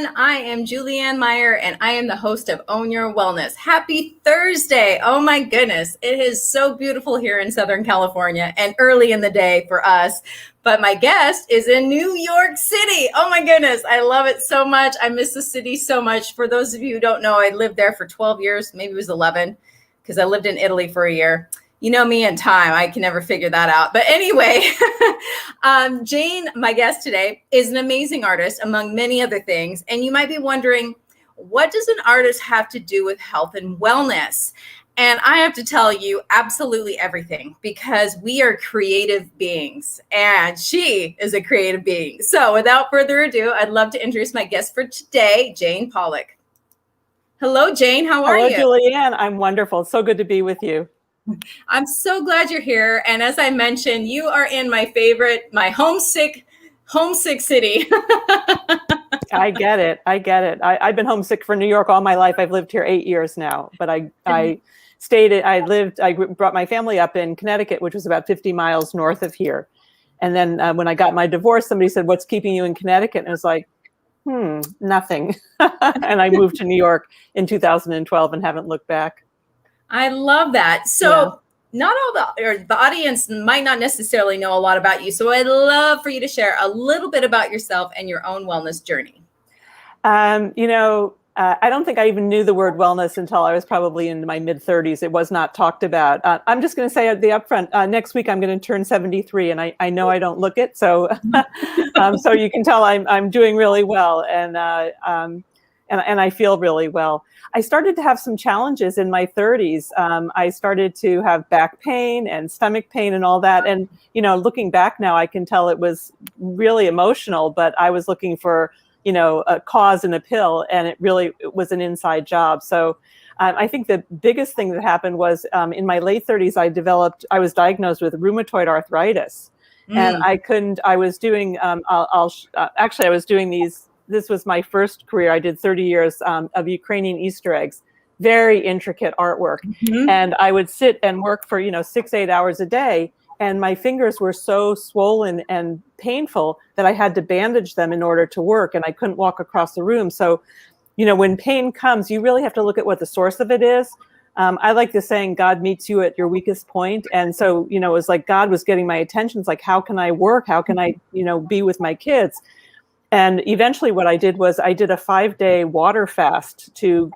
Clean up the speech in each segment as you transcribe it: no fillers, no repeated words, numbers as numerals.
everyone. I am Julianne Meyer, and I am the host of Own Your Wellness. Happy Thursday. Oh my goodness. It is so beautiful here in Southern California and early in the day for us. But my guest is in New York City. Oh my goodness. I love it so much. I miss the city so much. For those of you who don't know, I lived there for 12 years. Maybe it was 11 because I lived in Italy for a year. You know me and time. I can never figure that out. But anyway, Jane, my guest today, is an amazing artist, among many other things. And you might be wondering, what does an artist have to do with health and wellness? And I have to tell you absolutely everything, because we are creative beings and she is a creative being. So without further ado, I'd love to introduce my guest for today, Jane Pollak. Hello, Jane. How are you? Hello, Julianne. I'm wonderful. It's so good to be with you. I'm so glad you're here. And as I mentioned, you are in my favorite, my homesick city. I get it. I've been homesick for New York all my life. I've lived here 8 years now, but I brought my family up in Connecticut, which was about 50 miles north of here. And then when I got my divorce, somebody said, "What's keeping you in Connecticut?" And I was like, nothing. And I moved to New York in 2012 and haven't looked back. I love that. So not all the audience might not necessarily know a lot about you. So I'd love for you to share a little bit about yourself and your own wellness journey. I don't think I even knew the word wellness until I was probably in my mid-30s. It was not talked about. I'm just going to say at the upfront, next week I'm going to turn 73, and I know I don't look it. So so you can tell I'm doing really well, and I feel really well. I started to have some challenges in my 30s. I started to have back pain and stomach pain and all that. And, looking back now, I can tell it was really emotional, but I was looking for, a cause in a pill, and it was an inside job. So I think the biggest thing that happened was in my late 30s, I was diagnosed with rheumatoid arthritis. And I was doing, I was doing these. This was my first career. I did 30 years of Ukrainian Easter eggs, very intricate artwork. And I would sit and work for, 6-8 hours a day. And my fingers were so swollen and painful that I had to bandage them in order to work. And I couldn't walk across the room. So, when pain comes, you really have to look at what the source of it is. I like the saying, God meets you at your weakest point. And so, it was like God was getting my attention. It's like, how can I work? How can I, be with my kids? And eventually what I did was I did a 5-day water fast it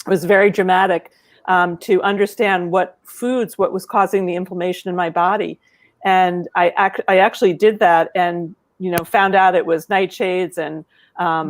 was very dramatic, to understand what was causing the inflammation in my body. And I actually did that and, found out it was nightshades and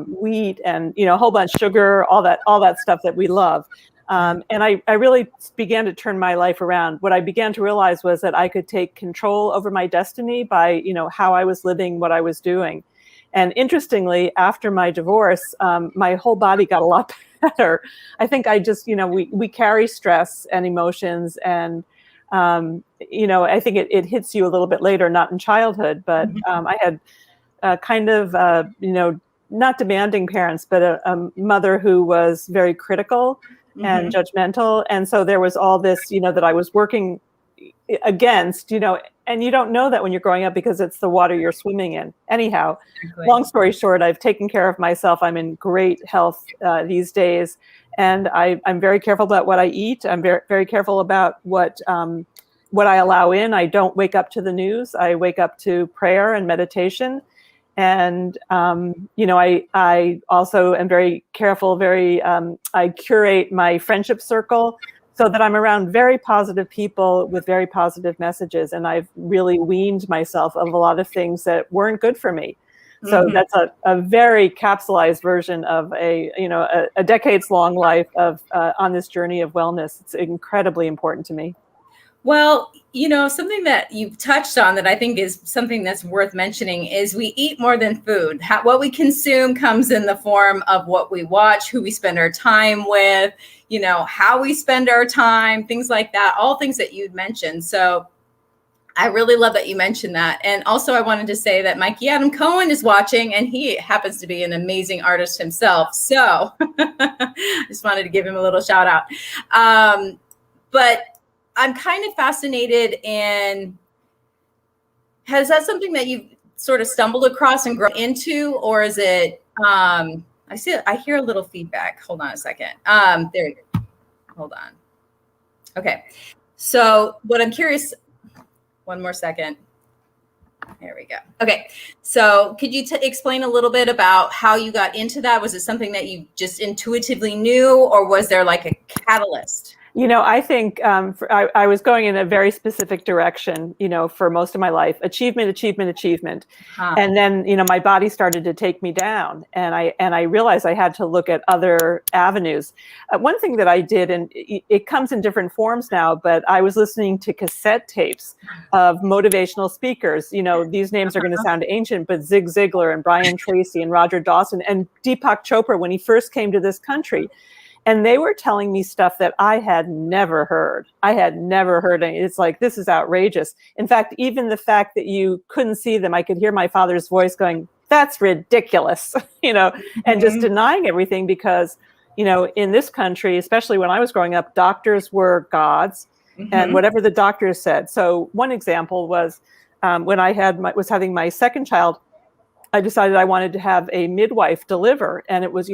wheat and, a whole bunch of sugar, all that stuff that we love. And I really began to turn my life around. What I began to realize was that I could take control over my destiny by, how I was living, what I was doing. And interestingly, after my divorce, my whole body got a lot better. I think I just, we carry stress and emotions, and, I think it hits you a little bit later, not in childhood, but I had not demanding parents, but a mother who was very critical and judgmental. And so there was all this, that I was working against, and you don't know that when you're growing up because it's the water you're swimming in. Anyhow, long story short, I've taken care of myself. I'm in great health these days, and I'm very careful about what I eat. I'm very, very careful about what I allow in. I don't wake up to the news. I wake up to prayer and meditation. And, I also am very careful, I curate my friendship circle so that I'm around very positive people with very positive messages. And I've really weaned myself of a lot of things that weren't good for me. So that's a very capsulized version of a decades long life of on this journey of wellness. It's incredibly important to me. Well, something that you've touched on that I think is something that's worth mentioning is we eat more than food. What we consume comes in the form of what we watch, who we spend our time with, how we spend our time, things like that, all things that you'd mentioned. So I really love that you mentioned that. And also I wanted to say that Mikey Adam Cohen is watching, and he happens to be an amazing artist himself. So I just wanted to give him a little shout out. But I'm kind of fascinated in, has that something that you've sort of stumbled across and grown into, or is it I hear a little feedback. Hold on a second. There you go. Hold on. Okay. So what I'm curious, one more second. There we go. Okay. So could you explain a little bit about how you got into that? Was it something that you just intuitively knew, or was there like a catalyst? I think I was going in a very specific direction, for most of my life, achievement, achievement, achievement. And then, my body started to take me down, and I realized I had to look at other avenues. One thing that I did, and it comes in different forms now, but I was listening to cassette tapes of motivational speakers. These names are going to sound ancient, but Zig Ziglar and Brian Tracy and Roger Dawson and Deepak Chopra when he first came to this country. And they were telling me stuff that I had never heard. It's like, this is outrageous. In fact, even the fact that you couldn't see them, I could hear my father's voice going, that's ridiculous, and just denying everything because, in this country, especially when I was growing up, doctors were gods and whatever the doctors said. So one example was when I was having my second child, I decided I wanted to have a midwife deliver. And it was,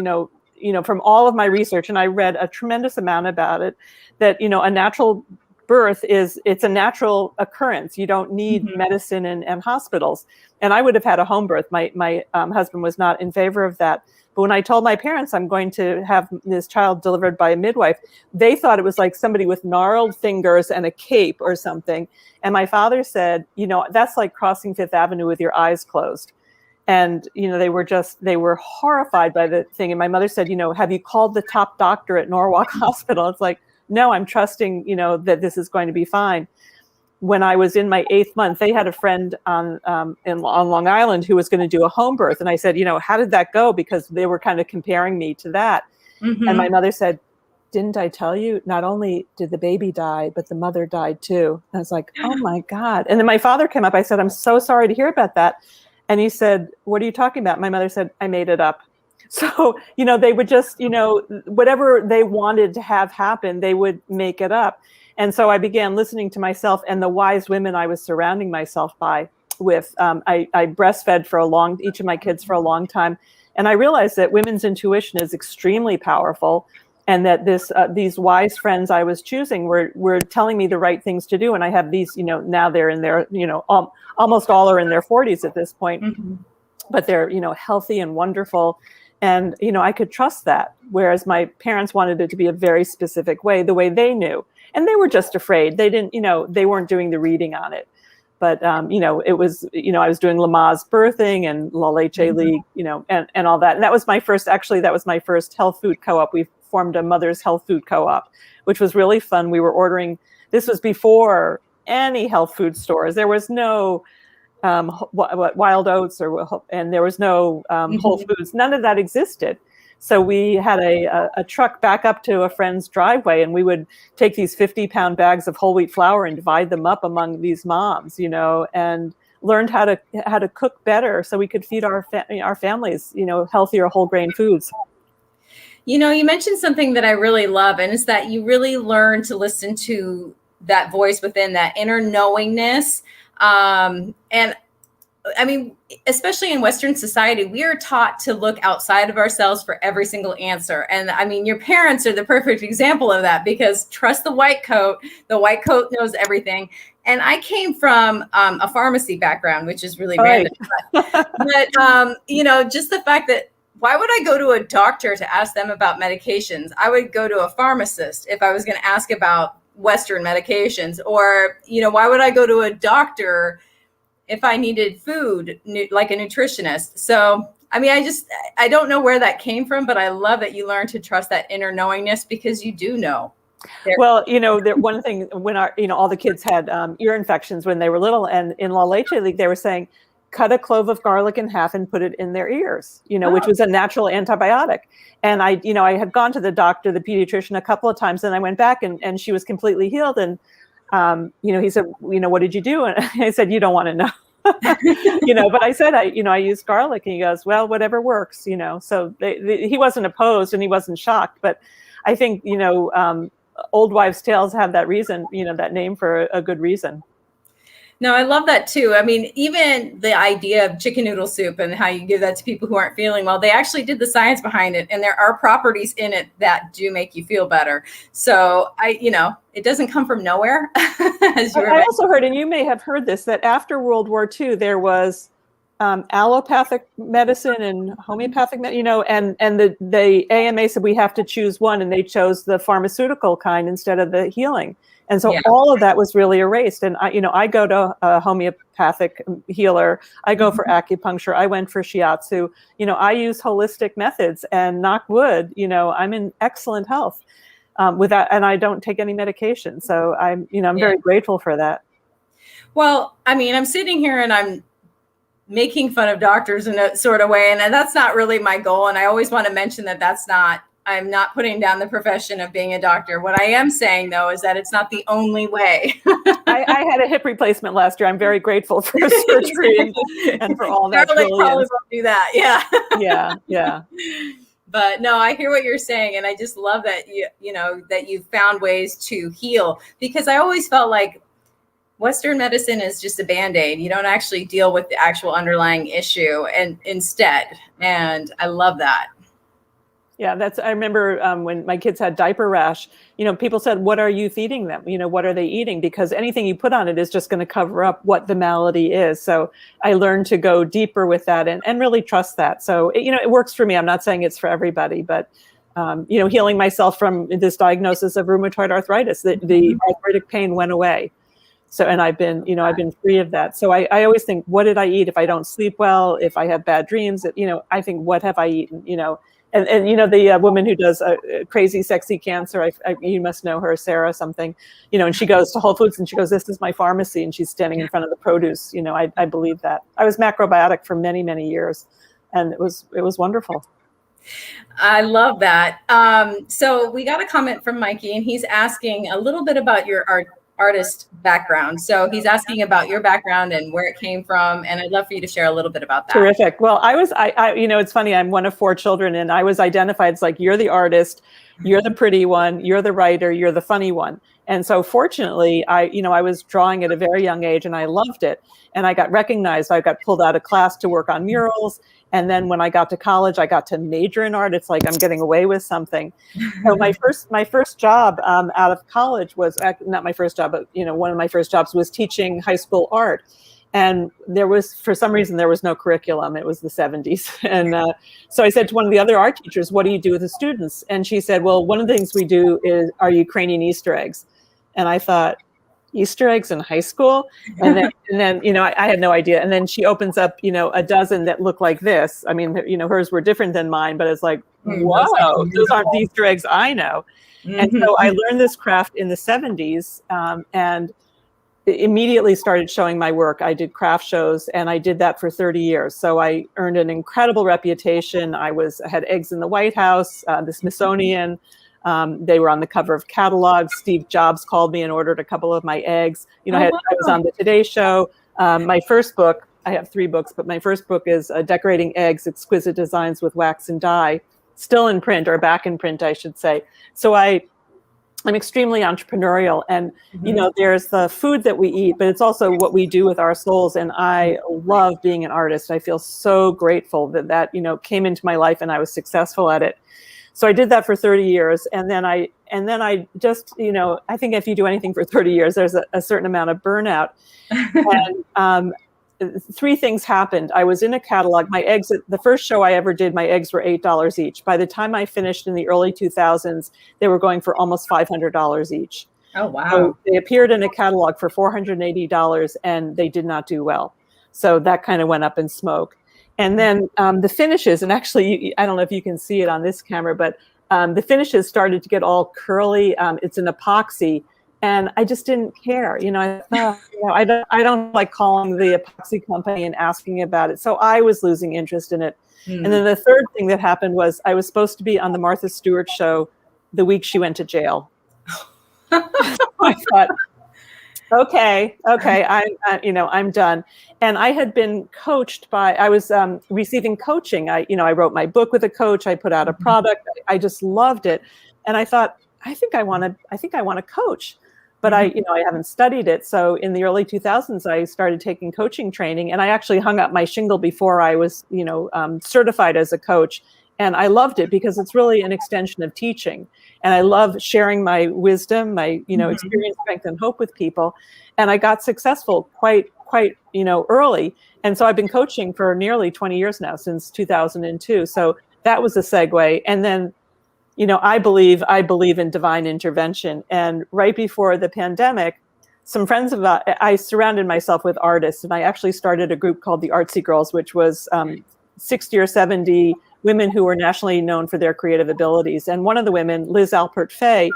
from all of my research, and I read a tremendous amount about it, that, a natural birth it's a natural occurrence. You don't need medicine and hospitals. And I would have had a home birth. My husband was not in favor of that. But when I told my parents I'm going to have this child delivered by a midwife, they thought it was like somebody with gnarled fingers and a cape or something. And my father said, that's like crossing Fifth Avenue with your eyes closed. And, they were horrified by the thing. And my mother said, have you called the top doctor at Norwalk Hospital? It's like, no, I'm trusting, that this is going to be fine. When I was in my 8th month, they had a friend on Long Island who was going to do a home birth. And I said, how did that go? Because they were kind of comparing me to that. And my mother said, didn't I tell you, not only did the baby die, but the mother died too. And I was like, oh my God. And then my father came up. I said, I'm so sorry to hear about that. And he said, what are you talking about? My mother said, I made it up. So, they would just, whatever they wanted to have happen, they would make it up. And so I began listening to myself and the wise women I was surrounding myself with. I breastfed each of my kids for a long time. And I realized that women's intuition is extremely powerful, and that these wise friends I was choosing were telling me the right things to do. And I have these, now they're in their, almost all are in their 40s at this point, but they're, healthy and wonderful. And, I could trust that. Whereas my parents wanted it to be a very specific way, the way they knew. And they were just afraid. They didn't, they weren't doing the reading on it. But, it was, I was doing Lamaze birthing and La Leche League, and all that. And that was my first health food co-op. We formed a mother's health food co-op, which was really fun. We were ordering, this was before any health food stores. There was no Wild Oats and there was no Whole Foods. None of that existed. So we had a truck back up to a friend's driveway, and we would take these 50-pound bags of whole wheat flour and divide them up among these moms, and learned how to cook better so we could feed our families, healthier whole grain foods. You mentioned something that I really love, and it's that you really learn to listen to that voice within, that inner knowingness. And I mean, especially in Western society, we are taught to look outside of ourselves for every single answer. And I mean, your parents are the perfect example of that, because trust the white coat knows everything. And I came from a pharmacy background, which is really random. But just the fact that, why would I go to a doctor to ask them about medications? I would go to a pharmacist if I was going to ask about Western medications. Or, why would I go to a doctor if I needed food, like a nutritionist? So, I mean, I don't know where that came from, but I love that you learn to trust that inner knowingness, because you do know. Well, one thing, when all the kids had ear infections when they were little, and in La Leche League, they were saying, cut a clove of garlic in half and put it in their ears, which was a natural antibiotic. And I had gone to the doctor, the pediatrician, a couple of times, and I went back and she was completely healed. And, he said, what did you do? And I said, you don't want to know, but I said, I used garlic. And he goes, well, whatever works, so he wasn't opposed and he wasn't shocked. But I think, old wives' tales have that reason, that name for a good reason. No, I love that too. I mean, even the idea of chicken noodle soup and how you give that to people who aren't feeling well, they actually did the science behind it. And there are properties in it that do make you feel better. So it doesn't come from nowhere. As you were I also heard, and you may have heard this, that after World War II, there was allopathic medicine and homeopathic, and the AMA said we have to choose one, and they chose the pharmaceutical kind instead of the healing. And so all of that was really erased. And I go to a homeopathic healer. I go for acupuncture. I went for shiatsu. I use holistic methods, and knock wood, I'm in excellent health with that, and I don't take any medication. So I'm very grateful for that. Well, I mean, I'm sitting here and I'm making fun of doctors in a sort of way, and that's not really my goal. And I always want to mention that I'm not putting down the profession of being a doctor. What I am saying, though, is that it's not the only way. I had a hip replacement last year. I'm very grateful for surgery and for all that. Probably won't do that. Yeah. Yeah. But no, I hear what you're saying, and I just love that that you've found ways to heal, because I always felt like Western medicine is just a Band-Aid. You don't actually deal with the actual underlying issue and I love that. Yeah, I remember when my kids had diaper rash, people said, what are you feeding them? What are they eating? Because anything you put on it is just going to cover up what the malady is. So I learned to go deeper with that and really trust that. So, it works for me. I'm not saying it's for everybody, but, healing myself from this diagnosis of rheumatoid arthritis, the arthritic pain went away. So, and I've been free of that. So I always think, what did I eat? If I don't sleep well, if I have bad dreams, I think, what have I eaten? And the woman who does Crazy Sexy Cancer, you must know her, Sarah something, and she goes to Whole Foods and she goes, this is my pharmacy, and she's standing in front of the produce. I believe that. I was macrobiotic for many, many years, and it was wonderful. I love that. So we got a comment from Mikey, and he's asking a little bit about your artist background. So he's asking about your background and where it came from, and I'd love for you to share a little bit about that. Terrific. Well, I it's funny, I'm one of 4 children, and I was identified as like, you're the artist, you're the pretty one, you're the writer, you're the funny one. And so fortunately, I was drawing at a very young age, and I loved it. And I got recognized. I got pulled out of class to work on murals. And then when I got to college, I got to major in art. It's like I'm getting away with something. So my first job out of college was not my first job, but one of my first jobs was teaching high school art. And for some reason, there was no curriculum. It was the 70s. And so I said to one of the other art teachers, what do you do with the students? And she said, well, one of the things we do is, are you craning Easter eggs? And I thought, Easter eggs in high school? And then I had no idea. And then she opens up, a dozen that look like this. I mean, hers were different than mine, but it's like, whoa, those aren't the Easter eggs I know. Mm-hmm. And so I learned this craft in the 70s and immediately started showing my work. I did craft shows, and I did that for 30 years. So I earned an incredible reputation. I had eggs in the White House, the Smithsonian. They were on the cover of catalogs. Steve Jobs called me and ordered a couple of my eggs. I was on the Today Show. My first book, I have 3 books, but my first book is Decorating Eggs, Exquisite Designs with Wax and Dye, still in print, or back in print, I should say. So I'm extremely entrepreneurial, and there's the food that we eat, but it's also what we do with our souls. And I love being an artist. I feel so grateful that came into my life and I was successful at it. So I did that for 30 years. And then I just, I think if you do anything for 30 years, there's a certain amount of burnout. And 3 things happened. I was in a catalog. My eggs, the first show I ever did, my eggs were $8 each. By the time I finished in the early 2000s, they were going for almost $500 each. Oh, wow. So they appeared in a catalog for $480, and they did not do well. So that kind of went up in smoke. And then the finishes, and actually, I don't know if you can see it on this camera, but the finishes started to get all curly. It's an epoxy, and I just didn't care. I thought, I don't like calling the epoxy company and asking about it. So I was losing interest in it. And then the third thing that happened was I was supposed to be on the Martha Stewart show the week she went to jail. I thought, okay, I'm done. And I had been coached I was receiving coaching. I wrote my book with a coach. I put out a product. I just loved it. And I thought, I think I want to coach. but I haven't studied it. So in the early 2000s, I started taking coaching training, and I actually hung up my shingle before I was, certified as a coach. And I loved it because it's really an extension of teaching. And I love sharing my wisdom, my, experience, strength, and hope with people. And I got successful quite, early. And so I've been coaching for nearly 20 years now, since 2002. So that was a segue. And then, I believe in divine intervention. And right before the pandemic, some friends I surrounded myself with artists, and I actually started a group called the Artsy Girls, which was 60 or 70 women who were nationally known for their creative abilities. And one of the women, Liz Alpert Fay,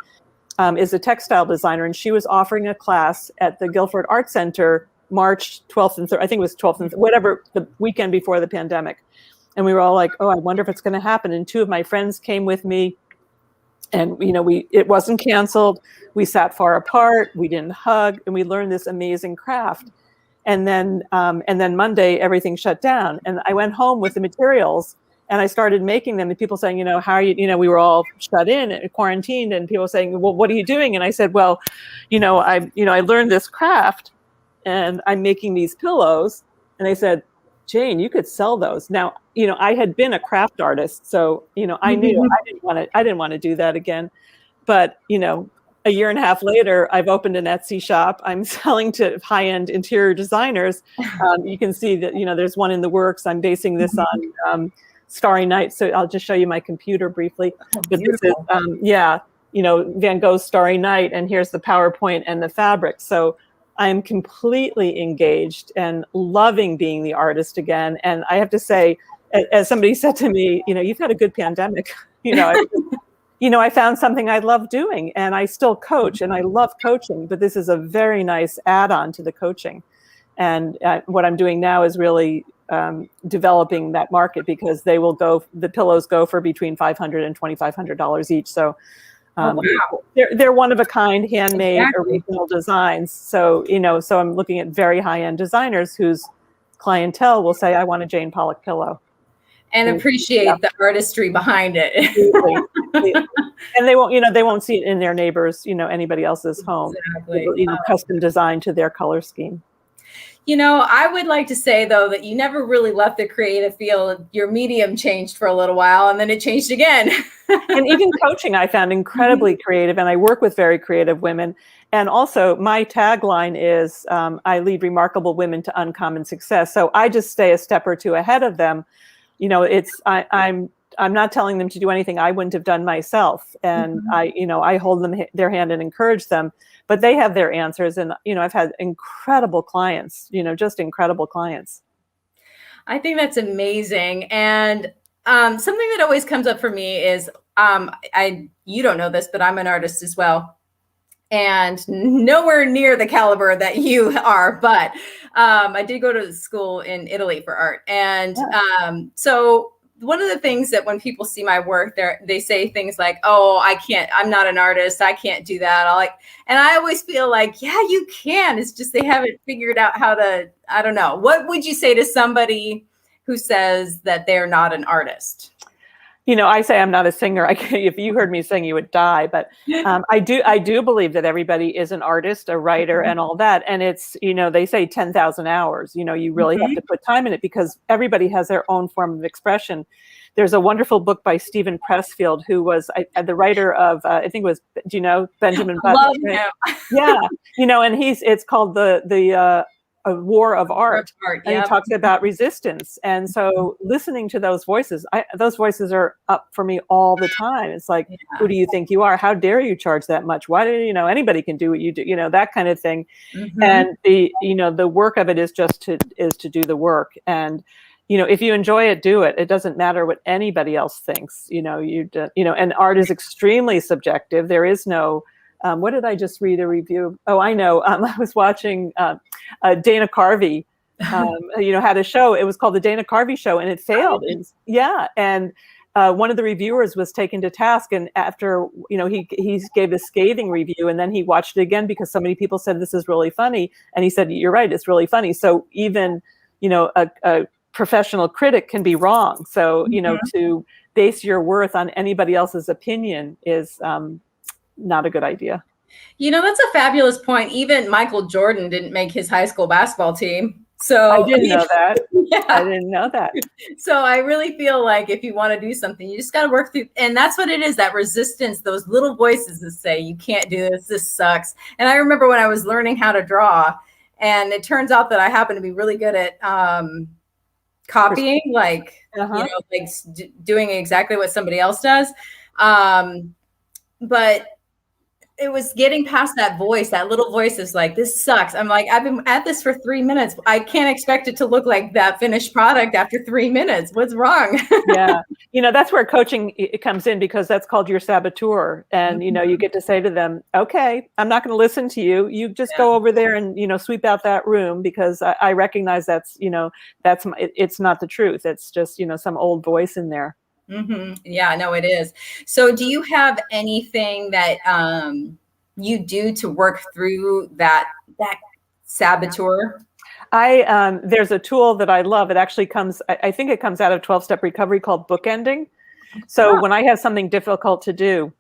is a textile designer, and she was offering a class at the Guilford Art Center March 12th and 3rd, I think it was 12th and whatever, the weekend before the pandemic. And we were all like, oh, I wonder if it's going to happen. And two of my friends came with me, and it wasn't canceled. We sat far apart, we didn't hug, and we learned this amazing craft. And then Monday, everything shut down, and I went home with the materials. And I started making them, and people saying, how are you? We were all shut in and quarantined, and people saying, well, what are you doing? And I said, well, I learned this craft, and I'm making these pillows. And they said, Jane, you could sell those. Now, I had been a craft artist, so I knew I didn't want to do that again. But a year and a half later, I've opened an Etsy shop. I'm selling to high-end interior designers. You can see that there's one in the works. I'm basing this on Starry Night. So I'll just show you my computer briefly. But this is, Van Gogh's Starry Night, and here's the PowerPoint and the fabric. So I'm completely engaged and loving being the artist again. And I have to say, as somebody said to me, you've had a good pandemic. I found something I love doing, and I still coach, and I love coaching, but this is a very nice add-on to the coaching. And what I'm doing now is really developing that market, because the pillows go for between $500 and $2,500 each. So they're one of a kind, handmade, original designs. So, so I'm looking at very high-end designers whose clientele will say, I want a Jane Pollak pillow. And appreciate the artistry behind it. And they won't see it in their neighbors, anybody else's home. Exactly. Custom designed to their color scheme. I would like to say, though, that you never really left the creative field. Your medium changed for a little while, and then it changed again. And even coaching, I found incredibly creative, and I work with very creative women. And also, my tagline is, I lead remarkable women to uncommon success. So I just stay a step or two ahead of them. I'm not telling them to do anything I wouldn't have done myself. And I hold their hand and encourage them, but they have their answers. And, I've had incredible clients, just incredible clients. I think that's amazing. And something that always comes up for me is, you don't know this, but I'm an artist as well. And nowhere near the caliber that you are, but I did go to school in Italy for art. And so one of the things that when people see my work, they say things like, oh, I'm not an artist, I can't do that. And I always feel like, yeah, you can. It's just they haven't figured out how to, I don't know. What would you say to somebody who says that they're not an artist? I say I'm not a singer. If you heard me sing, you would die. But I do believe that everybody is an artist, a writer, and all that. And it's, they say 10,000 hours. You really have to put time in it, because everybody has their own form of expression. There's a wonderful book by Stephen Pressfield, who was the writer of, I think it was, Benjamin Button? Love him. Yeah. And it's called the A War of Art. And he talks about resistance. And so listening to those voices are up for me all the time. It's like, who do you think you are? How dare you charge that much? Why do anybody can do what you do, that kind of thing. And the work of it is just to do the work. And, if you enjoy it, do it. It doesn't matter what anybody else thinks, and art is extremely subjective. There is no, what did I just read a review? Oh, I know. I was watching Dana Carvey, had a show. It was called the Dana Carvey Show, and it failed. And one of the reviewers was taken to task, and after he gave a scathing review, and then he watched it again because so many people said this is really funny, and he said, "You're right, it's really funny." So even a professional critic can be wrong. So to base your worth on anybody else's opinion is not a good idea. That's a fabulous point. Even Michael Jordan didn't make his high school basketball team. I So, didn't know that. yeah. I didn't know that. So I really feel like if you want to do something, you just got to work through. And that's what it is, that resistance, those little voices that say, you can't do this, this sucks. And I remember when I was learning how to draw, and it turns out that I happen to be really good at copying, like, doing exactly what somebody else does. But it was getting past that voice, that little voice is like, this sucks. I'm like, I've been at this for 3 minutes. I can't expect it to look like that finished product after 3 minutes. What's wrong? Yeah. That's where coaching it comes in, because that's called your saboteur. And, you get to say to them, okay, I'm not going to listen to you. You just go over there and, sweep out that room, because I recognize it's not the truth. It's just, some old voice in there. Mm-hmm. Yeah, no, it is. So do you have anything that you do to work through that saboteur? There's a tool that I love. It actually I think it comes out of 12-step recovery, called bookending. So when I have something difficult to do,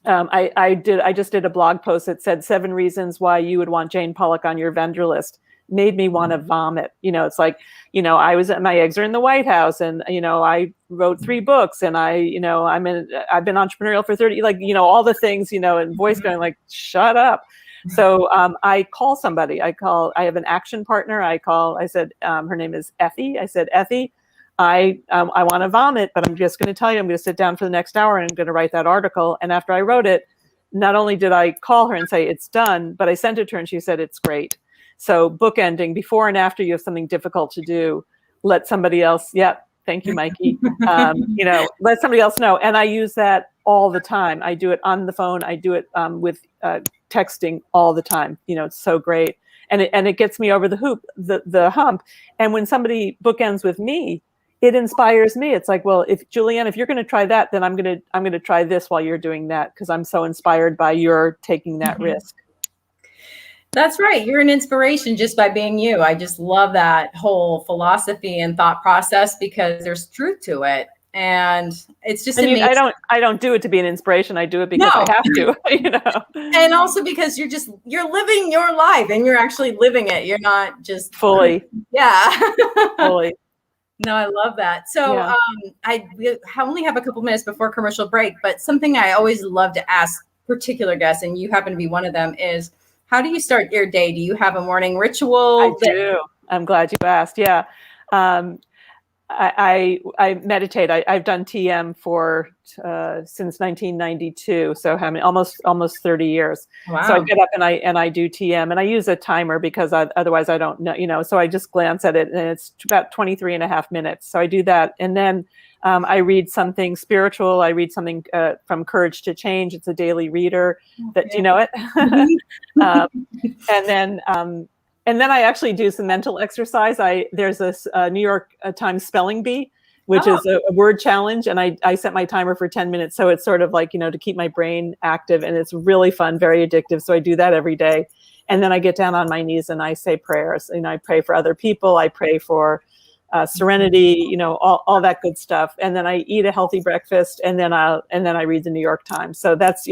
I just did a blog post that said 7 reasons why you would want Jane Pollak on your vendor list. Made me want to vomit. It's like, I was my eggs are in the White House, and I wrote 3 books, and I've been entrepreneurial for 30, like, all the things, and voice going like, shut up. So I call somebody. I have an action partner. I said, her name is Effie. I said, Effie, I want to vomit, but I'm just going to tell you, I'm going to sit down for the next hour and I'm going to write that article. And after I wrote it, not only did I call her and say it's done, but I sent it to her and she said, it's great. So bookending, before and after you have something difficult to do, let somebody else, thank you, Mikey. Let somebody else know. And I use that all the time. I do it on the phone. I do it with texting all the time. It's so great. And it gets me over the hump. And when somebody bookends with me, it inspires me. It's like, well, if Julianne, if you're going to try that, then I'm going to try this while you're doing that, because I'm so inspired by your taking that risk. That's right. You're an inspiration just by being you. I just love that whole philosophy and thought process, because there's truth to it. And it's just amazing. I don't do it to be an inspiration. I do it because I have to, And also because you're living your life and you're actually living it. You're not just fully. Yeah. Fully. No, I love that. So I only have a couple minutes before commercial break, but something I always love to ask particular guests, and you happen to be one of them, is how do you start your day? Do you have a morning ritual? I do. I'm glad you asked. Yeah. I meditate. I've done TM since 1992. So almost 30 years. Wow. So I get up and I do TM, and I use a timer because otherwise I don't know, so I just glance at it, and it's about 23.5 minutes. So I do that. And then I read something spiritual. I read something from Courage to Change. It's a daily reader. Do you know it? And then I actually do some mental exercise. There's this New York Times spelling bee, which is a word challenge. And I set my timer for 10 minutes. So it's sort of like, to keep my brain active, and it's really fun, very addictive. So I do that every day. And then I get down on my knees and I say prayers. I pray for other people. I pray for serenity, all that good stuff. And then I eat a healthy breakfast, and then I read the New York Times. So that's,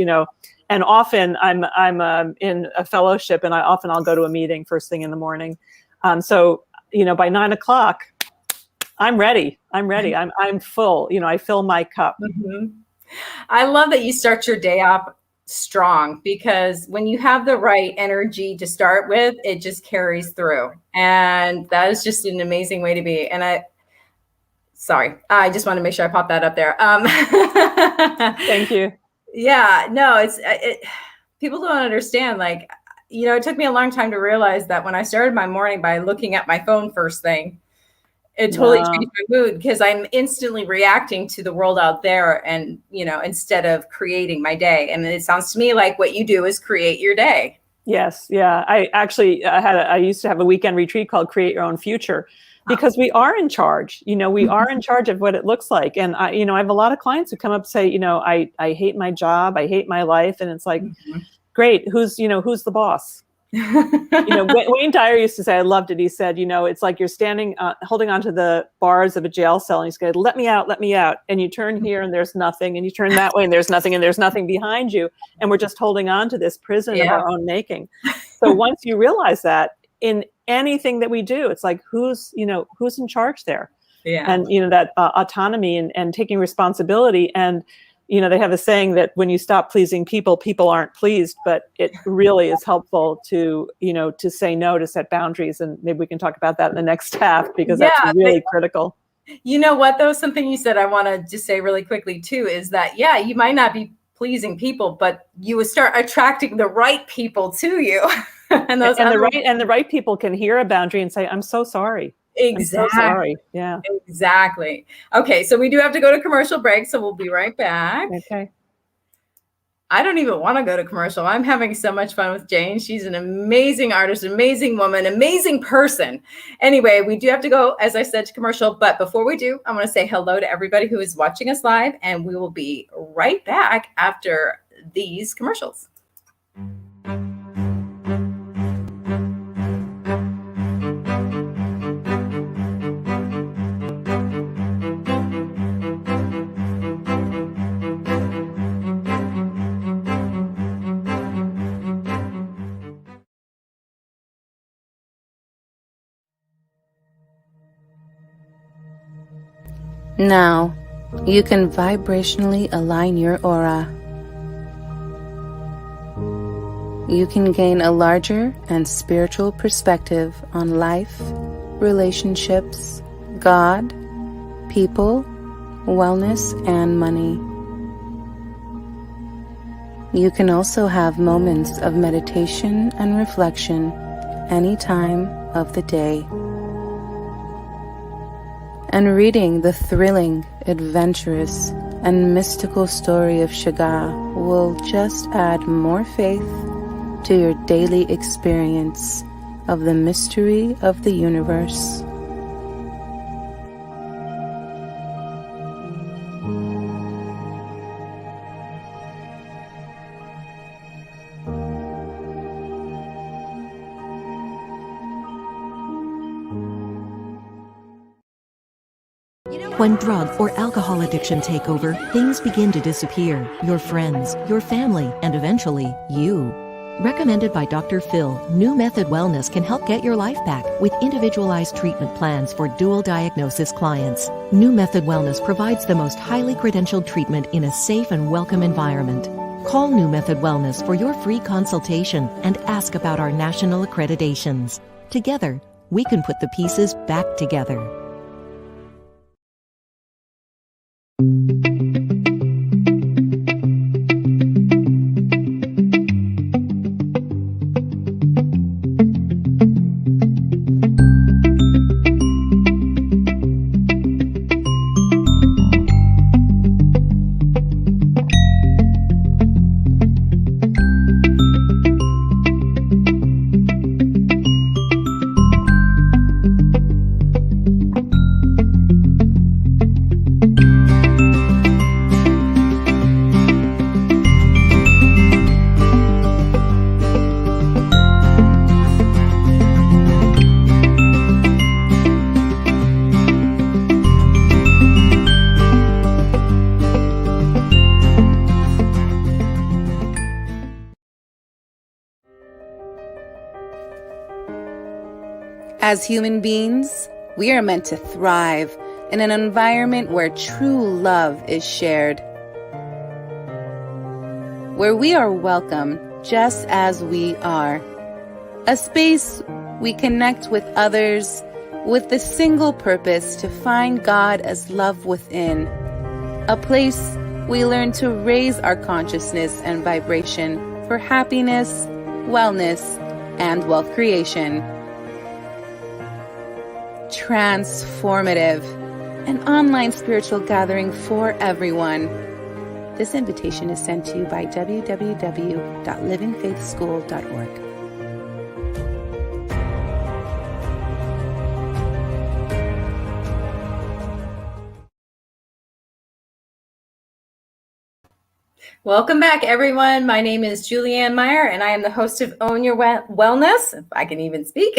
and often I'm in a fellowship, and I'll go to a meeting first thing in the morning. So, by 9 o'clock, I'm ready. I'm full, I fill my cup. Mm-hmm. I love that you start your day off strong, because when you have the right energy to start with, it just carries through. And that is just an amazing way to be. And I just want to make sure I pop that up there. Thank you. Yeah, no, people don't understand. Like, it took me a long time to realize that when I started my morning by looking at my phone first thing, it totally changed my mood, because I'm instantly reacting to the world out there, and, instead of creating my day. And it sounds to me like what you do is create your day. Yes. Yeah. I actually I used to have a weekend retreat called Create Your Own Future, because we are in charge. We are in charge of what it looks like. And I have a lot of clients who come up and say, I hate my job. I hate my life. And it's like, great. Who's the boss? Wayne Dyer used to say, I loved it. He said, it's like you're standing, holding onto the bars of a jail cell, and he's going, let me out, let me out. And you turn here and there's nothing, and you turn that way and there's nothing behind you. And we're just holding on to this prison of our own making. So once you realize that in anything that we do, it's like, who's in charge there? Yeah. And, that autonomy and taking responsibility. And, they have a saying that when you stop pleasing people, people aren't pleased, but it really is helpful to say no, to set boundaries. And maybe we can talk about that in the next half, because that's really critical. You know what, though? Something you said I want to just say really quickly, too, is that, you might not be pleasing people, but you would start attracting the right people to you. and the right people can hear a boundary and say, I'm so sorry. Exactly. I'm so sorry. Yeah. Exactly. Okay, so we do have to go to commercial break, so we'll be right back. Okay. I don't even want to go to commercial. I'm having so much fun with Jane. She's an amazing artist, amazing woman, amazing person. Anyway, we do have to go, as I said, to commercial. But before we do, I want to say hello to everybody who is watching us live, and we will be right back after these commercials. Now, you can vibrationally align your aura. You can gain a larger and spiritual perspective on life, relationships, God, people, wellness, and money. You can also have moments of meditation and reflection any time of the day. And reading the thrilling, adventurous, and mystical story of Shiga will just add more faith to your daily experience of the mystery of the universe. When drug or alcohol addiction take over, things begin to disappear. Your friends, your family, and eventually, you. Recommended by Dr. Phil, New Method Wellness can help get your life back with individualized treatment plans for dual diagnosis clients. New Method Wellness provides the most highly credentialed treatment in a safe and welcome environment. Call New Method Wellness for your free consultation and ask about our national accreditations. Together, we can put the pieces back together. As human beings, we are meant to thrive in an environment where true love is shared, where we are welcome just as we are, a space we connect with others with the single purpose to find God as love within, a place we learn to raise our consciousness and vibration for happiness, wellness, and wealth creation. Transformative, an online spiritual gathering for everyone. This invitation is sent to you by www.livingfaithschool.org. Welcome back, everyone. My name is Julianne Meyer, and I am the host of Own Your Wellness, if I can even speak.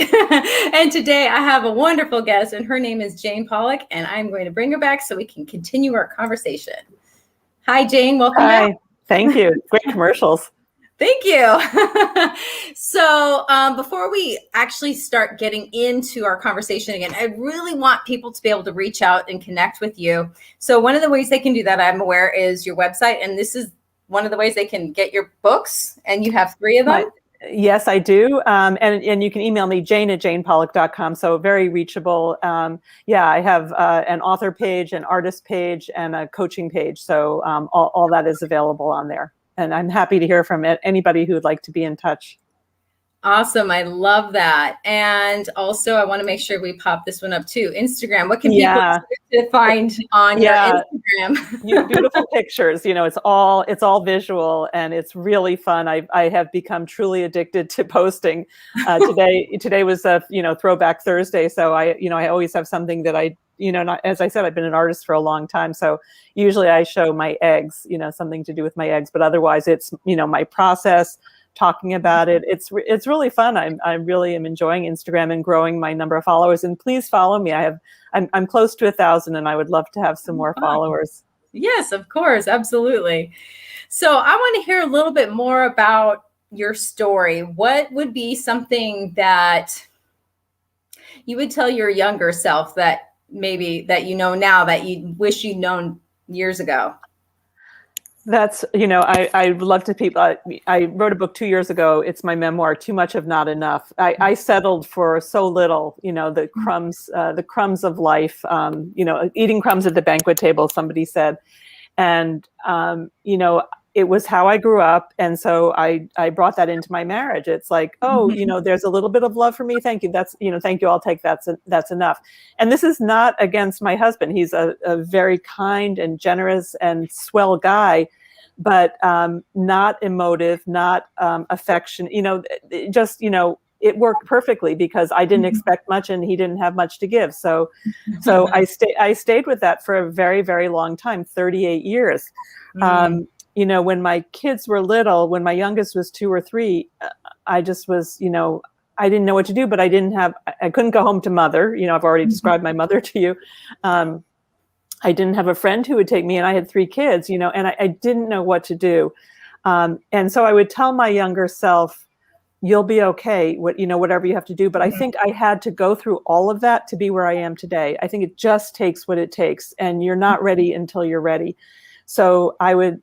And today I have a wonderful guest, and her name is Jane Pollak, and I'm going to bring her back so we can continue our conversation. Hi, Jane. Welcome back. Hi, thank you. Great commercials. Thank you. So before we actually start getting into our conversation again, I really want people to be able to reach out and connect with you. So one of the ways they can do that, I'm aware, is your website. And this is one of the ways they can get your books. And you have 3 of them. Yes, I do. And you can email me, jane@janepollak.com. So very reachable. I have an author page, an artist page, and a coaching page. So all that is available on there. And I'm happy to hear from anybody who would like to be in touch. Awesome. I love that. And also, I want to make sure we pop this one up too. Instagram. What can people expect to find on your Instagram? Beautiful pictures. It's all visual, and it's really fun. I have become truly addicted to posting. Today was a Throwback Thursday, so I always have something that not, as I said, I've been an artist for a long time, so usually I show my eggs, something to do with my eggs, but otherwise it's my process, talking about it. It's really fun. I really am enjoying Instagram and growing my number of followers. And please follow me. I'm close to 1,000, and I would love to have some more followers. Yes, of course, absolutely. So I want to hear a little bit more about your story. What would be something that you would tell your younger self that maybe that now that you wish you'd known years ago? That's, I love to people. I wrote a book 2 years ago. It's my memoir, Too Much of Not Enough. I settled for so little, the crumbs of life, eating crumbs at the banquet table, somebody said. And, it was how I grew up. And so I brought that into my marriage. It's like, there's a little bit of love for me. Thank you. That's, thank you. I'll take that's enough. And this is not against my husband. He's a very kind and generous and swell guy, but not emotive, not affectionate, it worked perfectly because I didn't expect much and he didn't have much to give. So I stayed with that for a very, very long time, 38 years. When my kids were little, when my youngest was 2 or 3, I just was, I didn't know what to do, but I couldn't go home to mother. I've already described my mother to you. I didn't have a friend who would take me, and I had 3 kids, and I didn't know what to do. And so I would tell my younger self, you'll be okay, whatever you have to do. But I think I had to go through all of that to be where I am today. I think it just takes what it takes, and you're not ready until you're ready. So I would,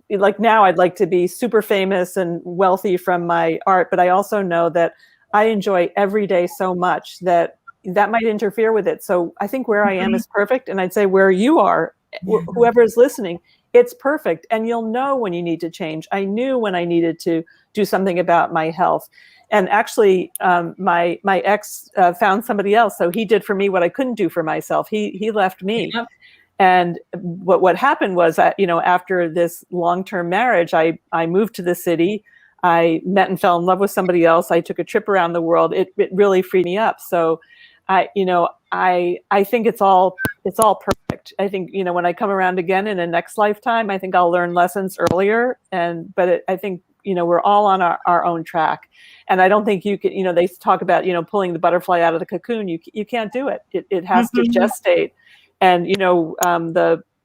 like now I'd like to be super famous and wealthy from my art, but I also know that I enjoy every day so much that might interfere with it. So I think where I am is perfect. And I'd say where you are, whoever is listening, it's perfect. And you'll know when you need to change. I knew when I needed to do something about my health. And actually, my ex found somebody else. So he did for me what I couldn't do for myself. He left me. Yep. And what happened was that, after this long-term marriage, I moved to the city. I met and fell in love with somebody else. I took a trip around the world. It really freed me up. So I think it's all perfect. I think, when I come around again in the next lifetime, I think I'll learn lessons earlier. I think, we're all on our own track. And I don't think you can, they talk about, pulling the butterfly out of the cocoon. You can't do it. It has to gestate. And,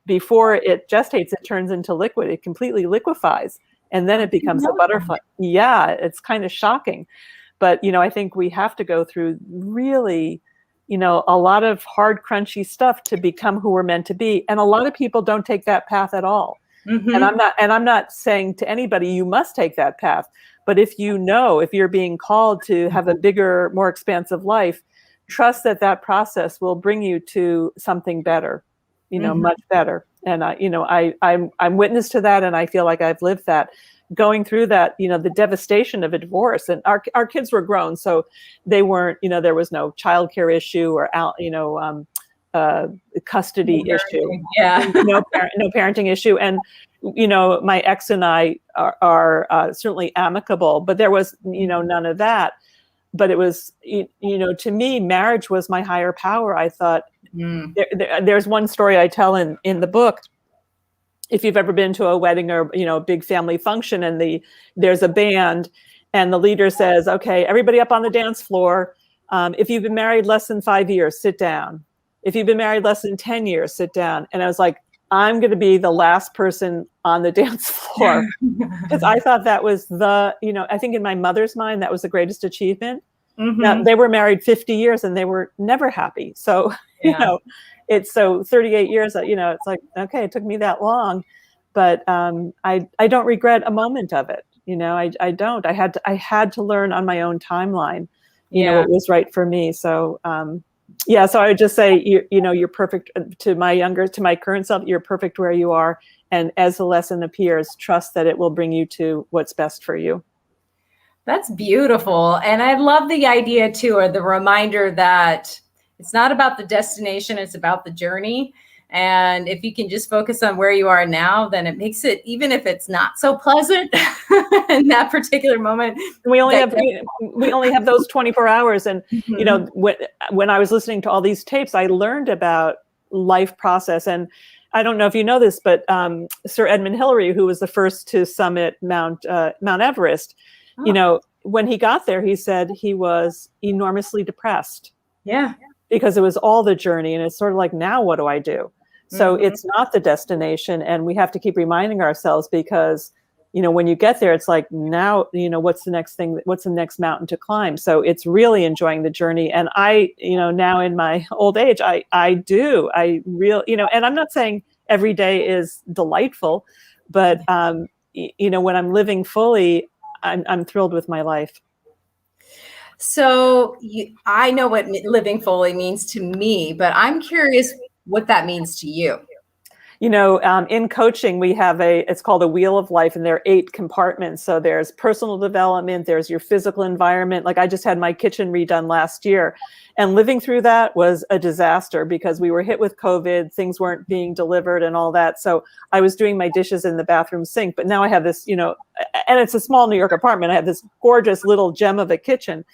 before it gestates, it turns into liquid. It completely liquefies, and then it becomes a butterfly. Yeah, it's kind of shocking. But, I think we have to go through really, a lot of hard, crunchy stuff to become who we're meant to be. And a lot of people don't take that path at all. And I'm not saying to anybody, you must take that path. But if you're being called to have a bigger, more expansive life, trust that process will bring you to something better, much better. And I'm witness to that, and I feel like I've lived that. Going through that, the devastation of a divorce, and our kids were grown, so they weren't, there was no childcare issue or custody issue, no parenting issue, and my ex and I are certainly amicable, but there was none of that. But it was, to me, marriage was my higher power. I thought there's one story I tell in the book. if you've ever been to a wedding or, a big family function and there's a band and the leader says, okay, everybody up on the dance floor. If you've been married less than 5 years, sit down. If you've been married less than 10 years, sit down. And I was like, I'm going to be the last person on the dance floor, because I thought that was I think in my mother's mind, that was the greatest achievement. Now, they were married 50 years and they were never happy. So, it's 38 years, it's like, okay, it took me that long, but I don't regret a moment of it. I don't. I had to learn on my own timeline, what was right for me. So, so I would just say, you're perfect to my current self. You're perfect where you are. And as the lesson appears, trust that it will bring you to what's best for you. That's beautiful. And I love the idea too, or the reminder that it's not about the destination, it's about the journey. And if you can just focus on where you are now, then it makes it, even if it's not so pleasant in that particular moment. We only have those 24 hours. And, when I was listening to all these tapes, I learned about life process. And I don't know if you know this, but Sir Edmund Hillary, who was the first to summit Mount Everest, when he got there, he said he was enormously depressed. Yeah. Because it was all the journey. And it's sort of like, now what do I do? So it's not the destination. And we have to keep reminding ourselves, because, when you get there, it's like, now, what's the next thing? What's the next mountain to climb? So it's really enjoying the journey. And I, now in my old age, and I'm not saying every day is delightful, but, when I'm living fully, I'm thrilled with my life. So I know what living fully means to me, but I'm curious what that means to you. In coaching, we have it's called a wheel of life, and there are 8 compartments. So there's personal development, there's your physical environment. Like, I just had my kitchen redone last year, and living through that was a disaster because we were hit with COVID, things weren't being delivered and all that. So I was doing my dishes in the bathroom sink, but now I have this, and it's a small New York apartment. I have this gorgeous little gem of a kitchen.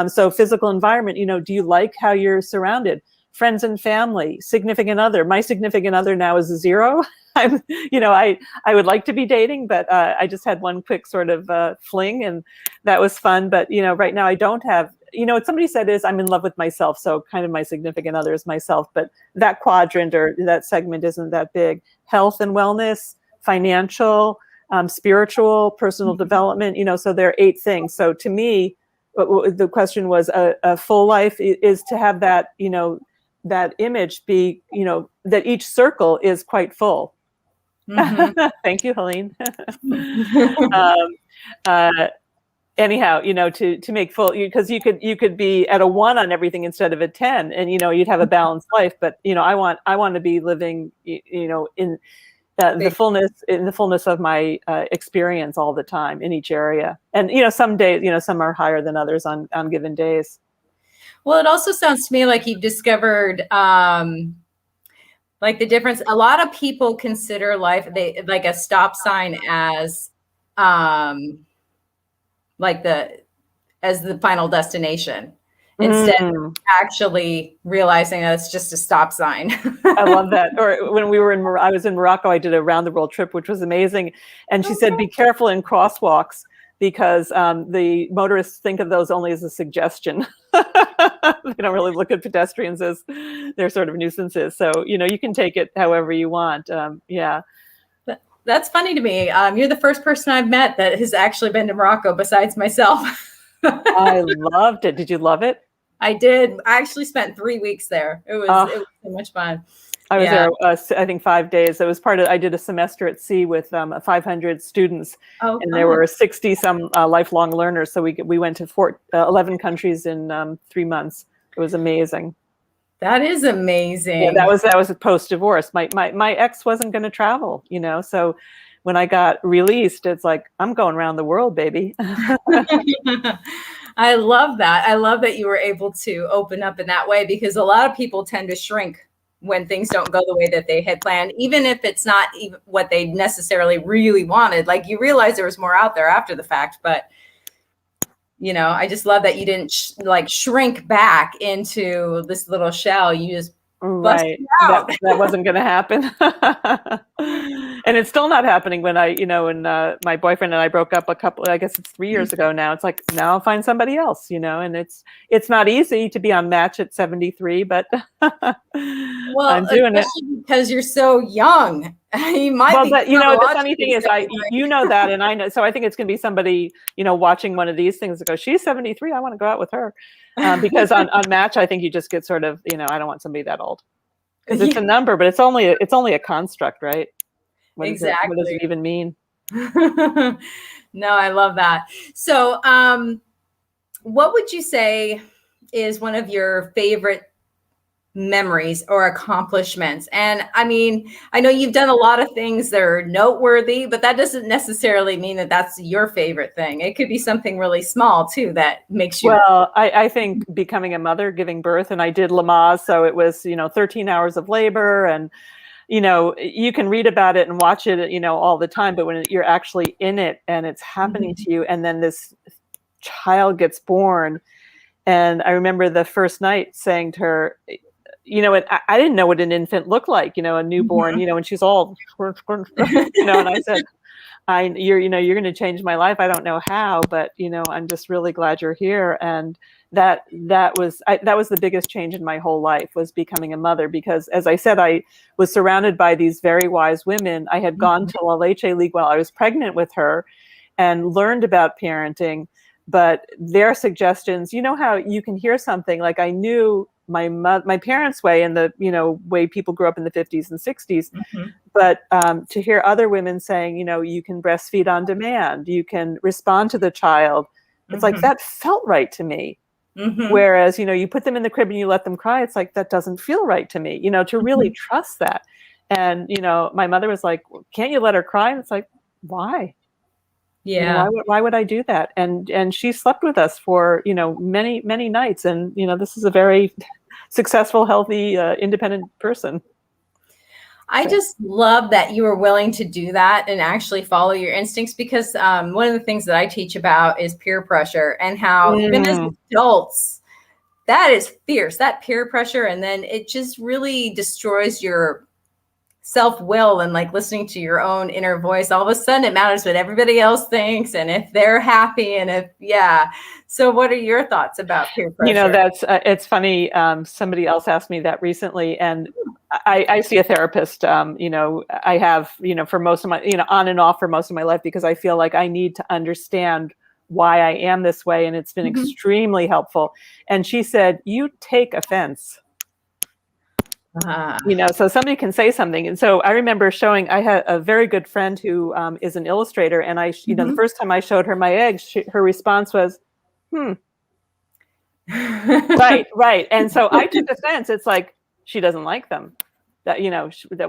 So physical environment, do you like how you're surrounded? Friends and family, significant other. My significant other now is 0. I would like to be dating, but I just had one quick sort of fling, and that was fun. But, right now I don't have, what somebody said is I'm in love with myself. So kind of my significant other is myself, but that quadrant or that segment isn't that big. Health and wellness, financial, spiritual, personal development, so there are 8 things. So to me, the question was a full life is to have that, that image be, that each circle is quite full. Thank you, Helene. Anyhow, to make full, because you could be at a 1 on everything instead of a 10, and you'd have a balanced life. But I want to be living, in the fullness of my experience all the time in each area. And some days, some are higher than others on given days. Well, it also sounds to me like you've discovered like the difference. A lot of people consider life like a stop sign as the final destination, instead of actually realizing that it's just a stop sign. I love that. Or when I was in Morocco, I did a round the world trip, which was amazing. And she said, be careful in crosswalks, because the motorists think of those only as a suggestion. They don't really look at pedestrians as they're sort of nuisances. So, you can take it however you want. Yeah. That's funny to me. You're the first person I've met that has actually been to Morocco besides myself. I loved it. Did you love it? I did. I actually spent 3 weeks there. It was so much fun. I was there, I think 5 days. It was I did a semester at sea with 500 students, and there were 60 some lifelong learners. So we went to 11 countries in 3 months. It was amazing. That is amazing. Yeah, that was a post-divorce. My ex wasn't going to travel, so when I got released, it's like, I'm going around the world, baby. I love that. I love that you were able to open up in that way, because a lot of people tend to shrink when things don't go the way that they had planned, even if it's not even what they necessarily really wanted. Like, you realize there was more out there after the fact, but I just love that you didn't shrink back into this little shell. You just busted out. That wasn't going to happen. And it's still not happening when when my boyfriend and I broke up I guess it's 3 years ago now. It's like, now I'll find somebody else, and it's not easy to be on Match at 73, but Well, I'm doing it. especially because you're so young. You might Well, be but the funny thing is, I you know that, and I know, so I think it's going to be somebody, watching one of these things that goes, she's 73, I want to go out with her. Because on Match, I think you just get sort of, I don't want somebody that old. Because it's a number, but it's only a construct, right? Exactly. What does it even mean? No, I love that. So, what would you say is one of your favorite memories or accomplishments? And I mean, I know you've done a lot of things that are noteworthy, but that doesn't necessarily mean that that's your favorite thing. It could be something really small too that makes you. Well, I think becoming a mother, giving birth, and I did Lamaze, so it was 13 hours of labor, and you can read about it and watch it all the time, but when you're actually in it and it's happening to you, and then this child gets born, and I remember the first night saying to her, I didn't know what an infant looked like, a newborn, and she's all, and I said, you're going to change my life. I don't know how, but I'm just really glad you're here. And that was the biggest change in my whole life, was becoming a mother, because as I said, I was surrounded by these very wise women. I had gone to La Leche League while I was pregnant with her and learned about parenting, but their suggestions, how you can hear something like, I knew my parents' way and the way people grew up in the 50s and 60s, but to hear other women saying, you can breastfeed on demand, you can respond to the child, it's like, that felt right to me. Whereas you put them in the crib and you let them cry, it's like, that doesn't feel right to me, to really trust that. And my mother was like, can't you let her cry? And it's like, why? Yeah. Why would I do that? And she slept with us for, many, many nights. And, this is a very successful, healthy, independent person. I just love that you were willing to do that and actually follow your instincts, because one of the things that I teach about is peer pressure, and how even as adults, that is fierce, that peer pressure. And then it just really destroys your self-will, and like listening to your own inner voice. All of a sudden it matters what everybody else thinks and if they're happy, and so what are your thoughts about peer pressure? That's it's funny, somebody else asked me that recently, and I see a therapist, I have, for most of my, on and off for most of my life, because I feel like I need to understand why I am this way, and it's been extremely helpful. And she said, you take offense. So somebody can say something. And so I remember I had a very good friend who is an illustrator. And the first time I showed her my eggs, her response was, right. And so I took offense. It's like, she doesn't like them. That,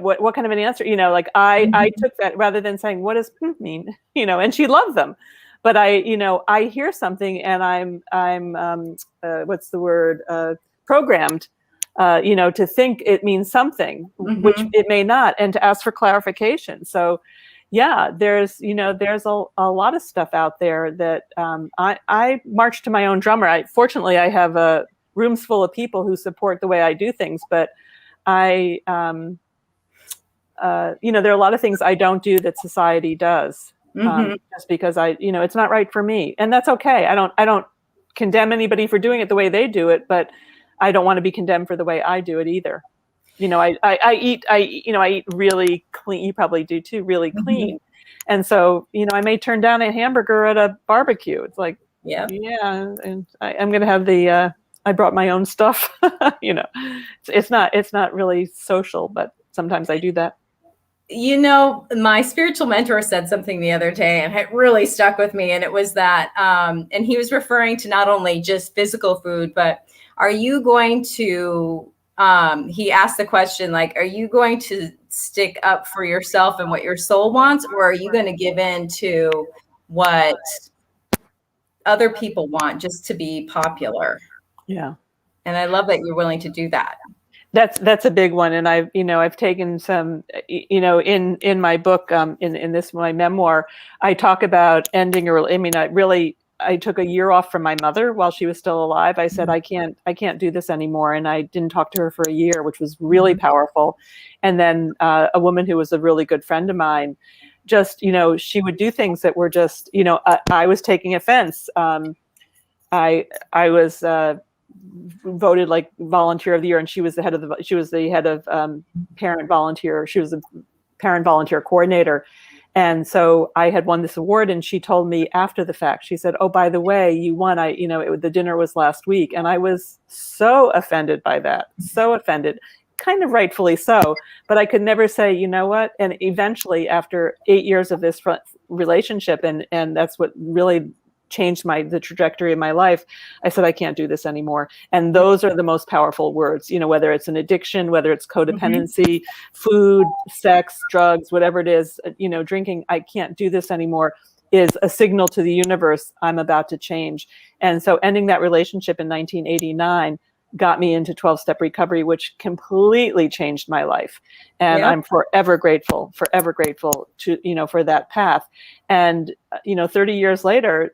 what kind of an answer, I took that, rather than saying, what does mean? And she loved them. But I hear something, and I'm what's the word? Programmed. To think it means something, which it may not, and to ask for clarification. So, there's a lot of stuff out there that I march to my own drummer. Fortunately, I have rooms full of people who support the way I do things, but there are a lot of things I don't do that society does, just because it's not right for me, and that's okay. I don't condemn anybody for doing it the way they do it, but I don't want to be condemned for the way I do it either. I eat really clean. You probably do too, really clean. And so, I may turn down a hamburger at a barbecue. It's like, and I'm going to have I brought my own stuff. It's not really social, but sometimes I do that. My spiritual mentor said something the other day, and it really stuck with me. And it was that, and he was referring to not only just physical food, but are you going to, he asked the question, like, are you going to stick up for yourself and what your soul wants, or are you going to give in to what other people want just to be popular? Yeah. And I love that you're willing to do that. That's a big one. And I've taken some, in my book, in this, my memoir, I talk about ending, I really I took a year off from my mother while she was still alive. I said, I can't do this anymore. And I didn't talk to her for a year, which was really powerful. And then a woman who was a really good friend of mine, just, she would do things that were just, I was taking offense. I was voted like volunteer of the year, and she was the head of parent volunteer. She was a parent volunteer coordinator. And so I had won this award, and she told me after the fact, she said, "Oh, by the way, you won. The dinner was last week." And I was so offended by that, so offended, kind of rightfully so, but I could never say, you know what? And eventually, after 8 years of this relationship, and that's what really changed the trajectory of my life, I said, I can't do this anymore. And those are the most powerful words, whether it's an addiction, whether it's codependency, food, sex, drugs, whatever it is, drinking, I can't do this anymore, is a signal to the universe, I'm about to change. And so ending that relationship in 1989 got me into 12-step recovery, which completely changed my life. And I'm forever grateful to, for that path. And, 30 years later,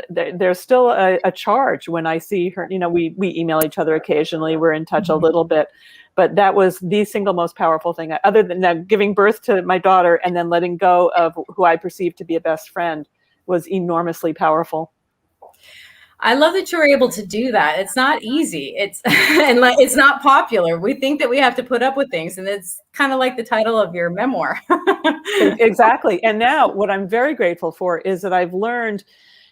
there's still a charge when I see her. We email each other occasionally. We're in touch a little bit, but that was the single most powerful thing, other than that, giving birth to my daughter and then letting go of who I perceived to be a best friend, was enormously powerful. I love that you're able to do that. It's not easy. It's it's not popular. We think that we have to put up with things, and it's kind of like the title of your memoir. Exactly. And now what I'm very grateful for is that I've learned,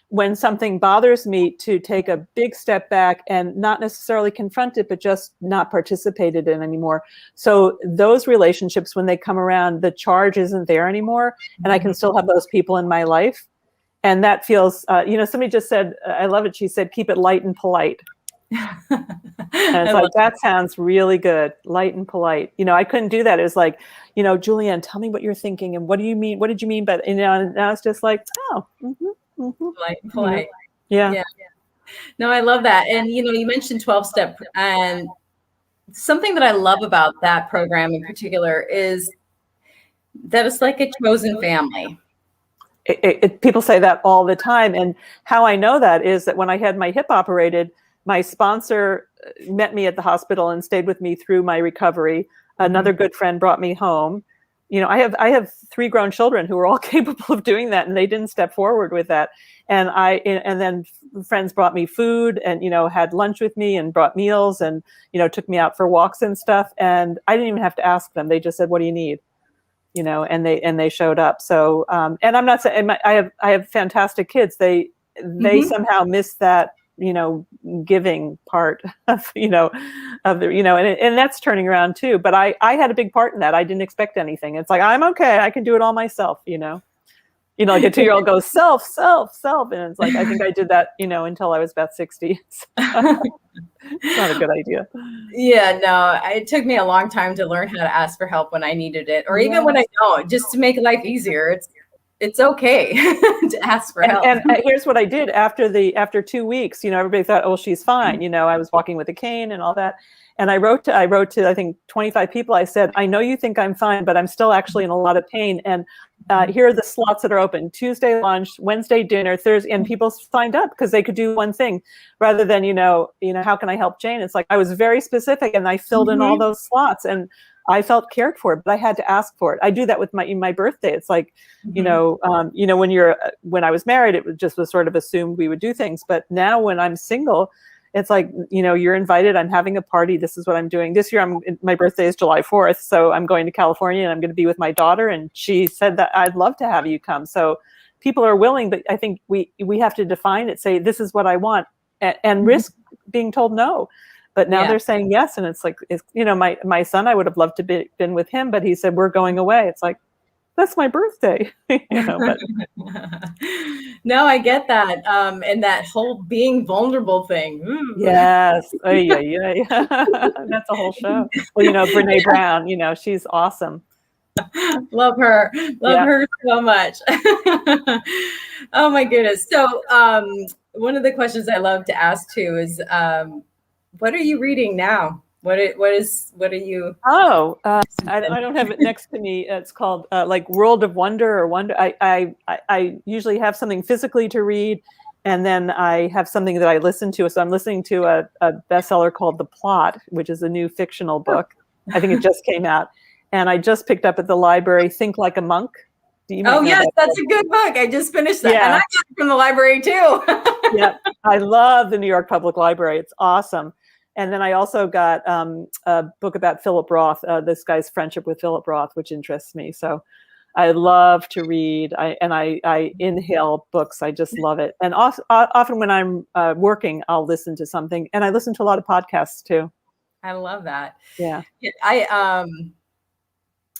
when something bothers me, to take a big step back and not necessarily confront it, but just not participate in it anymore. So those relationships, when they come around, the charge isn't there anymore, and I can still have those people in my life. And that feels, somebody just said, I love it. She said, keep it light and polite. And it's like, that sounds really good. Light and polite. I couldn't do that. It was like, Julianne, tell me what you're thinking. And what do you mean? What did you mean? But, and now it's just like, light and polite. Yeah. No, I love that. And, you mentioned 12-step, and something that I love about that program in particular is that it's like a chosen family. People say that all the time. And how I know that is that when I had my hip operated, my sponsor met me at the hospital and stayed with me through my recovery. Another good friend brought me home. I have 3 grown children who are all capable of doing that, and they didn't step forward with that. And then friends brought me food and, had lunch with me and brought meals and, took me out for walks and stuff. And I didn't even have to ask them. They just said, what do you need? And they showed up. So, and I'm not saying, I have fantastic kids. They somehow miss that, giving part of, and that's turning around too. But I had a big part in that. I didn't expect anything. It's like, I'm okay. I can do it all myself, like a 2-year-old goes self. And it's like, I think I did that, until I was about 60. So, it's not a good idea. Yeah, no, it took me a long time to learn how to ask for help when I needed it, or even when I don't, just to make life easier. It's okay to ask for help. And here's what I did after 2 weeks. Everybody thought, oh, she's fine. I was walking with a cane and all that. And I wrote to I think 25 people. I said, I know you think I'm fine, but I'm still actually in a lot of pain. And here are the slots that are open: Tuesday lunch, Wednesday dinner, Thursday. And people signed up because they could do one thing rather than, how can I help Jane? It's like, I was very specific, and I filled in all those slots, and I felt cared for, but I had to ask for it. I do that with my birthday. It's like, when I was married, it was sort of assumed we would do things. But now when I'm single, it's like, you're invited. I'm having a party. This is what I'm doing. This year, my birthday is July 4th. So I'm going to California, and I'm going to be with my daughter. And she said that I'd love to have you come. So people are willing, but I think we have to define it, say, this is what I want, and risk being told no. But now they're saying yes. And it's like, my son, I would have loved to been with him, but he said, we're going away. It's like, that's my birthday. But. No, I get that. And that whole being vulnerable thing. Ooh. Yes. Oh, yeah. That's a whole show. Well, Brene Brown, she's awesome. Love her. Love her so much. Oh my goodness. So one of the questions I love to ask too is, what are you reading now? What are you? Oh, I don't have it next to me. It's called like World of Wonder or Wonder. I usually have something physically to read, And then I have something that I listen to. So I'm listening to a bestseller called The Plot, which is a new fictional book. I think it just came out. And I just picked up at the library, Think Like a Monk. You might Oh, know yes, that that's book. a good book. I just finished that. Yeah. And I got it from the library too. Yeah, I love the New York Public Library. It's awesome. And then I also got a book about Philip Roth, this guy's friendship with Philip Roth, which interests me. So I love to read. I inhale books. I just love it. And often when I'm working, I'll listen to something. And I listen to a lot of podcasts too. I love that. Yeah.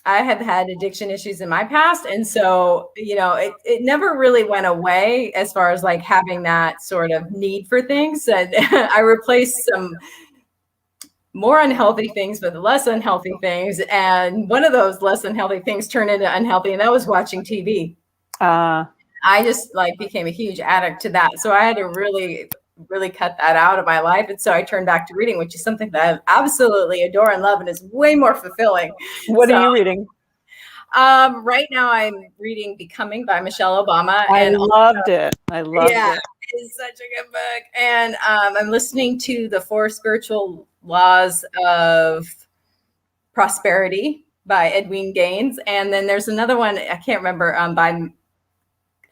I have had addiction issues in my past. And so, it never really went away as far as like having that sort of need for things. And I replaced some more unhealthy things with less unhealthy things. And one of those less unhealthy things turned into unhealthy, and that was watching TV. I just like became a huge addict to that. So I had to really, really cut that out of my life. And so I turned back to reading, which is something that I absolutely adore and love and is way more fulfilling. What are you reading? Right now I'm reading Becoming by Michelle Obama. I loved it. It is such a good book. And I'm listening to The Four Spiritual Laws of Prosperity by Edwene Gaines. And then there's another one, I can't remember, by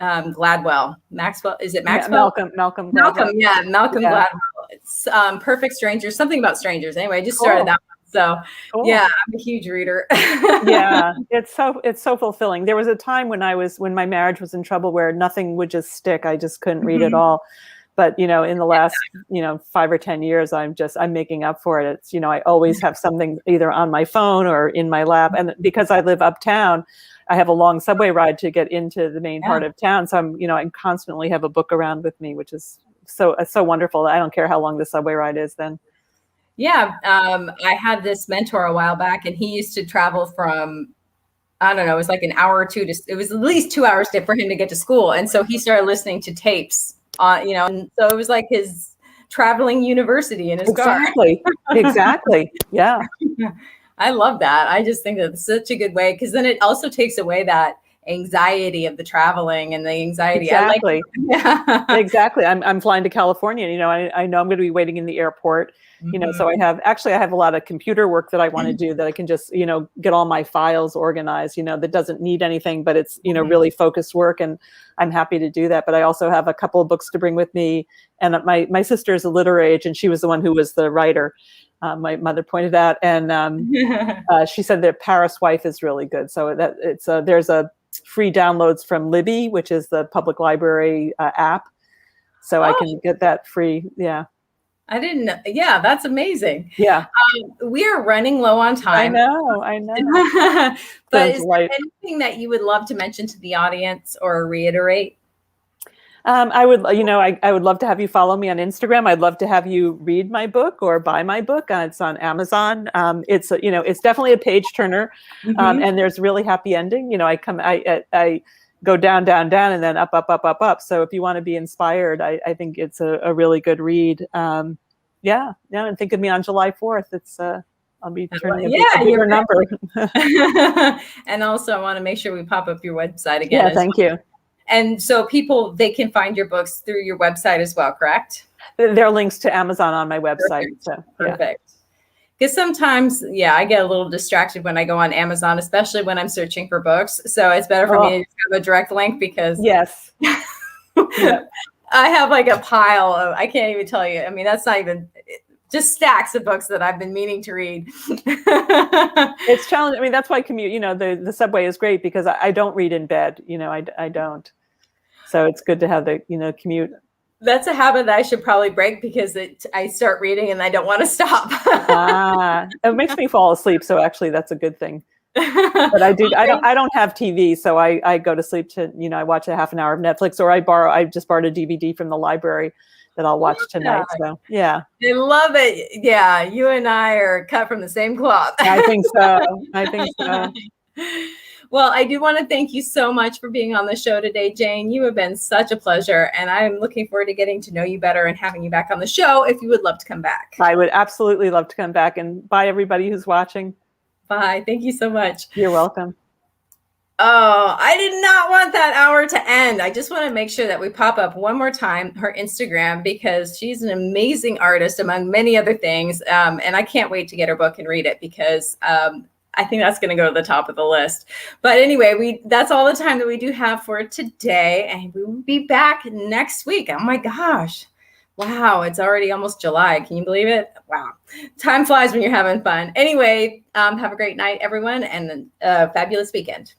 Gladwell. Maxwell, is it Maxwell? Malcolm Gladwell. Malcolm Gladwell. It's Perfect Strangers, something about strangers. Anyway, I just started that one. So yeah, I'm a huge reader. Yeah, it's so fulfilling. There was a time when my marriage was in trouble where nothing would just stick. I just couldn't read at all. But in the last 5 or 10 years, I'm making up for it. It's I always have something either on my phone or in my lap, and because I live uptown, I have a long subway ride to get into the main part of town. So I constantly have a book around with me, which is so wonderful. I don't care how long the subway ride is then. Yeah. I had this mentor a while back, and he used to travel from, I don't know, it was like an hour or two. It was at least 2 hours for him to get to school. And so he started listening to tapes and so it was like his traveling university in his car. Exactly. Yeah. I love that. I just think that's such a good way, because then it also takes away that anxiety of the traveling and the anxiety. Exactly. Exactly. I'm flying to California. I know I'm going to be waiting in the airport. So I have a lot of computer work that I want to do that I can just, get all my files organized, that doesn't need anything, but it's, really focused work. And I'm happy to do that. But I also have a couple of books to bring with me. And my sister is a literary agent. She was the one who was the writer. My mother pointed out, and she said that Paris Wife is really good. So that there's a free downloads from Libby, which is the public library app. So I can get that free. Yeah. I didn't know. Yeah, that's amazing. Yeah. We are running low on time. I know. But is there anything that you would love to mention to the audience or reiterate? I would love to have you follow me on Instagram. I'd love to have you read my book or buy my book. It's on Amazon. It's definitely a page turner, and there's really happy ending. I go down, down, down, and then up, up, up, up, up. So if you want to be inspired, I think it's a really good read. And think of me on July 4th. It's I'll be turning a bigger number. And also, I want to make sure we pop up your website again. Yeah, thank you. And so people, they can find your books through your website as well, correct? There are links to Amazon on my website. Perfect. Because sometimes, I get a little distracted when I go on Amazon, especially when I'm searching for books. So it's better for me to just have a direct link, because yes, I have like a pile of, I can't even tell you. I mean, that's not even just stacks of books that I've been meaning to read. It's challenging. I mean, that's why commute, the subway is great, because I don't read in bed. I don't. So it's good to have the, commute. That's a habit that I should probably break, because I start reading and I don't want to stop. It makes me fall asleep. So actually that's a good thing. But I don't have TV. So I go to sleep to, I watch a half an hour of Netflix, or I just borrowed a DVD from the library that I'll watch tonight. So yeah. I love it. Yeah. You and I are cut from the same cloth. I think so. Well, I do want to thank you so much for being on the show today, Jane. You have been such a pleasure, and I'm looking forward to getting to know you better and having you back on the show if you would love to come back. I would absolutely love to come back, and bye everybody who's watching. Bye. Thank you so much. You're welcome. Oh, I did not want that hour to end. I just want to make sure that we pop up one more time her Instagram, because she's an amazing artist among many other things. And I can't wait to get her book and read it, because I think that's going to go to the top of the list. But anyway, that's all the time that we do have for today. And we will be back next week. Oh my gosh. Wow, it's already almost July. Can you believe it? Wow. Time flies when you're having fun. Anyway, have a great night, everyone, and a fabulous weekend.